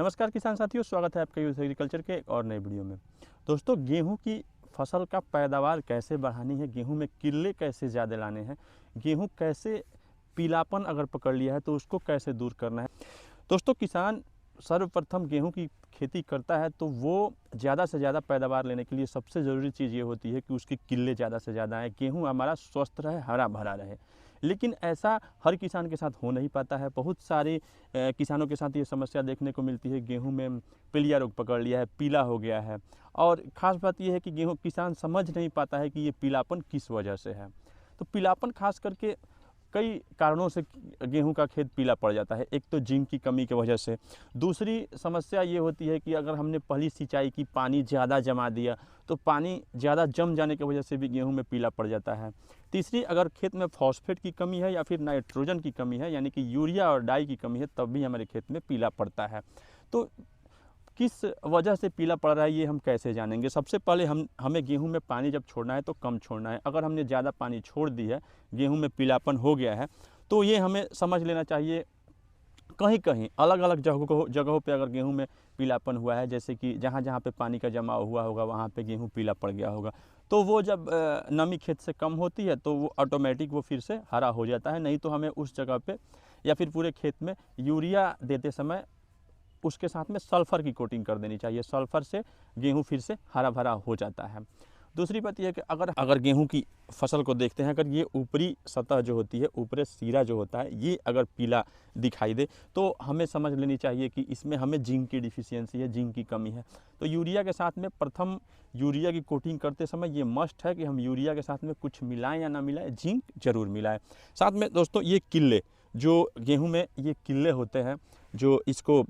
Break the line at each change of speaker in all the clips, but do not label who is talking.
नमस्कार किसान साथियों, स्वागत है आपका यूथ एग्रीकल्चर के एक और नए वीडियो में। दोस्तों, गेहूं की फसल का पैदावार कैसे बढ़ानी है, गेहूं में किल्ले कैसे ज़्यादा लाने हैं, गेहूं कैसे पीलापन अगर पकड़ लिया है तो उसको कैसे दूर करना है। दोस्तों, किसान सर्वप्रथम गेहूं की खेती करता है तो वो ज़्यादा से ज़्यादा पैदावार लेने के लिए सबसे ज़रूरी चीज़ ये होती है कि उसकी किल्ले ज़्यादा से ज़्यादा आए, गेहूं हमारा स्वस्थ रहे, हरा भरा रहे। लेकिन ऐसा हर किसान के साथ हो नहीं पाता है। बहुत सारे किसानों के साथ ये समस्या देखने को मिलती है, गेहूं में पीलिया रोग पकड़ लिया है, पीला हो गया है। और ख़ास बात यह है कि गेहूं किसान समझ नहीं पाता है कि ये पीलापन किस वजह से है। तो पीलापन खास करके कई कारणों से गेहूं का खेत पीला पड़ जाता है। एक तो जिंक की कमी की वजह से, दूसरी समस्या ये होती है कि अगर हमने पहली सिंचाई की, पानी ज़्यादा जमा दिया तो पानी ज़्यादा जम जाने की वजह से भी गेहूं में पीला पड़ जाता है। तीसरी, अगर खेत में फॉस्फेट की कमी है या फिर नाइट्रोजन की कमी है, यानी कि यूरिया और डाई की कमी है, तब भी हमारे खेत में पीला पड़ता है। तो किस वजह से पीला पड़ रहा है ये हम कैसे जानेंगे? सबसे पहले हमें गेहूं में पानी जब छोड़ना है तो कम छोड़ना है। अगर हमने ज़्यादा पानी छोड़ दी है, गेहूं में पीलापन हो गया है, तो ये हमें समझ लेना चाहिए कहीं कहीं अलग अलग जगहों पे अगर गेहूं में पीलापन हुआ है, जैसे कि जहाँ जहाँ पे पानी का जमाव हुआ होगा वहाँ पे गेहूं पीला पड़ गया होगा, तो वो जब नमी खेत से कम होती है तो वो ऑटोमेटिक वो फिर से हरा हो जाता है। नहीं तो हमें उस जगह पे या फिर पूरे खेत में यूरिया देते समय उसके साथ में सल्फ़र की कोटिंग कर देनी चाहिए। सल्फ़र से गेहूं फिर से हरा भरा हो जाता है। दूसरी बात यह है कि अगर गेहूं की फसल को देखते हैं, अगर ये ऊपरी सतह जो होती है, ऊपरी सिरा जो होता है, ये अगर पीला दिखाई दे तो हमें समझ लेनी चाहिए कि इसमें हमें जिंक की डिफिशियंसी है, जिंक की कमी है। तो यूरिया के साथ में प्रथम यूरिया की कोटिंग करते समय ये मस्ट है कि हम यूरिया के साथ में कुछ मिलाएं या ना मिलाएं, जिंक जरूर मिलाएं। साथ में दोस्तों, ये किल्ले जो गेहूँ में ये किल्ले होते हैं, जो इसको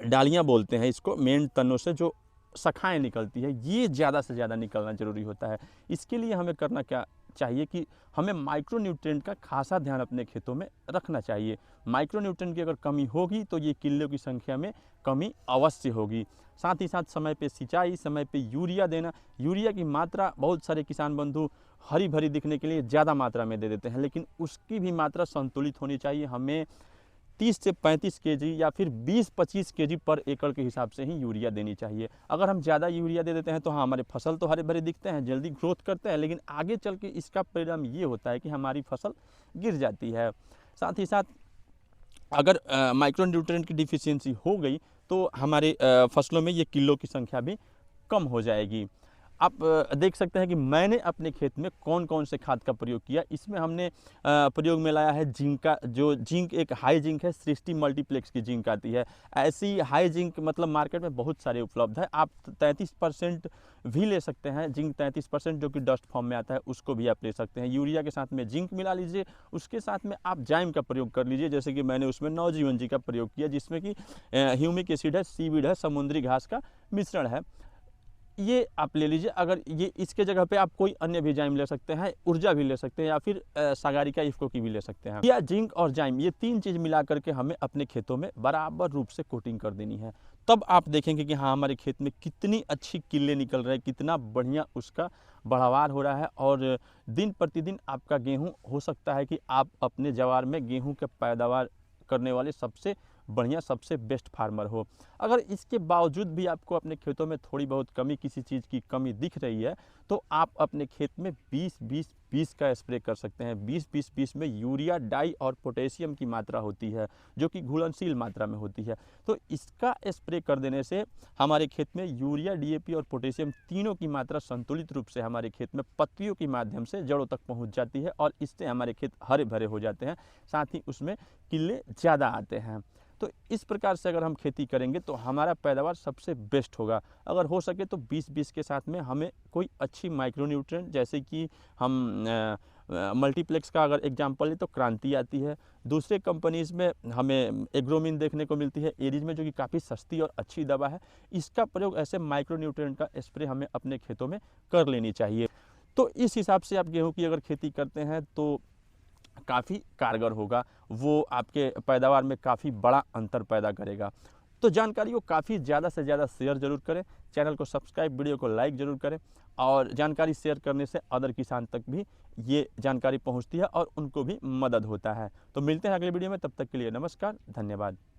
डालियाँ बोलते हैं, इसको मेन तनों से जो शाखाएँ निकलती है, ये ज़्यादा से ज़्यादा निकलना ज़रूरी होता है। इसके लिए हमें करना क्या चाहिए कि हमें माइक्रो न्यूट्रिएंट का खासा ध्यान अपने खेतों में रखना चाहिए। माइक्रो न्यूट्रिएंट की अगर कमी होगी तो ये किल्लों की संख्या में कमी अवश्य होगी। साथ ही साथ समय पे सिंचाई, समय पे यूरिया देना। यूरिया की मात्रा बहुत सारे किसान बंधु हरी भरी दिखने के लिए ज़्यादा मात्रा में दे देते हैं, लेकिन उसकी भी मात्रा संतुलित होनी चाहिए। हमें 30 से 35 केजी या फिर 20-25 केजी पर एकड़ के हिसाब से ही यूरिया देनी चाहिए। अगर हम ज़्यादा यूरिया दे देते हैं तो हाँ, हमारे फसल तो हरे भरे दिखते हैं, जल्दी ग्रोथ करते हैं, लेकिन आगे चल के इसका परिणाम ये होता है कि हमारी फसल गिर जाती है। साथ ही साथ अगर माइक्रो न्यूट्रिएंट की डिफिशियंसी हो गई तो हमारे फसलों में ये किल्लों की संख्या भी कम हो जाएगी। आप देख सकते हैं कि मैंने अपने खेत में कौन कौन से खाद का प्रयोग किया। इसमें हमने प्रयोग में लाया है जिंक का, जो जिंक एक हाई जिंक है, सृष्टि मल्टीप्लेक्स की जिंक आती है। ऐसी हाई जिंक मतलब मार्केट में बहुत सारे उपलब्ध है। आप 33% भी ले सकते हैं, जिंक 33% जो कि डस्ट फॉर्म में आता है, उसको भी आप ले सकते हैं। यूरिया के साथ में जिंक मिला लीजिए, उसके साथ में आप जाइम का प्रयोग कर लीजिए, जैसे कि मैंने उसमें नवजीवन जी का प्रयोग किया, जिसमें कि ह्यूमिक एसिड है, सीवीड है, समुद्री घास का मिश्रण है, ये आप ले लीजिए। अगर ये इसके जगह पे आप कोई अन्य भी जाइम ले सकते हैं, ऊर्जा भी ले सकते हैं, या फिर सागारिका इफ्को की भी ले सकते हैं। या जिंक और जाइम, ये तीन चीज़ मिला करके हमें अपने खेतों में बराबर रूप से कोटिंग कर देनी है। तब आप देखेंगे कि हाँ, हमारे खेत में कितनी अच्छी किल्ले निकल रहे हैं, कितना बढ़िया उसका बढ़ावार हो रहा है। और दिन प्रतिदिन आपका गेहूँ हो सकता है कि आप अपने जवार में गेहूँ के पैदावार करने वाले सबसे बढ़िया, सबसे बेस्ट फार्मर हो। अगर इसके बावजूद भी आपको अपने खेतों में थोड़ी बहुत कमी, किसी चीज़ की कमी दिख रही है, तो आप अपने खेत में 20-20-20 का स्प्रे कर सकते हैं। 20-20-20 में यूरिया, डाई और पोटेशियम की मात्रा होती है, जो कि घुलनशील मात्रा में होती है। तो इसका स्प्रे कर देने से हमारे खेत में यूरिया, डीएपी और पोटेशियम तीनों की मात्रा संतुलित रूप से हमारे खेत में पत्तियों के माध्यम से जड़ों तक पहुँच जाती है, और इससे हमारे खेत हरे भरे हो जाते हैं, साथ ही उसमें किल्ले ज़्यादा आते हैं। तो इस प्रकार से अगर हम खेती करेंगे तो हमारा पैदावार सबसे बेस्ट होगा। अगर हो सके तो 20-20 के साथ में हमें कोई अच्छी माइक्रो न्यूट्रिएंट, जैसे कि हम मल्टीप्लेक्स का अगर एग्जांपल लें तो क्रांति आती है। दूसरे कंपनीज़ में हमें एग्रोमिन देखने को मिलती है, एरीज में, जो कि काफ़ी सस्ती और अच्छी दवा है। इसका प्रयोग ऐसे माइक्रो न्यूट्रिएंट का स्प्रे हमें अपने खेतों में कर लेनी चाहिए। तो इस हिसाब से आप गेहूँ की अगर खेती करते हैं तो काफ़ी कारगर होगा, वो आपके पैदावार में काफ़ी बड़ा अंतर पैदा करेगा। तो जानकारी को काफ़ी ज़्यादा से ज़्यादा शेयर जरूर करें, चैनल को सब्सक्राइब, वीडियो को लाइक जरूर करें, और जानकारी शेयर करने से अदर किसान तक भी ये जानकारी पहुंचती है और उनको भी मदद होता है। तो मिलते हैं अगले वीडियो में, तब तक के लिए नमस्कार, धन्यवाद।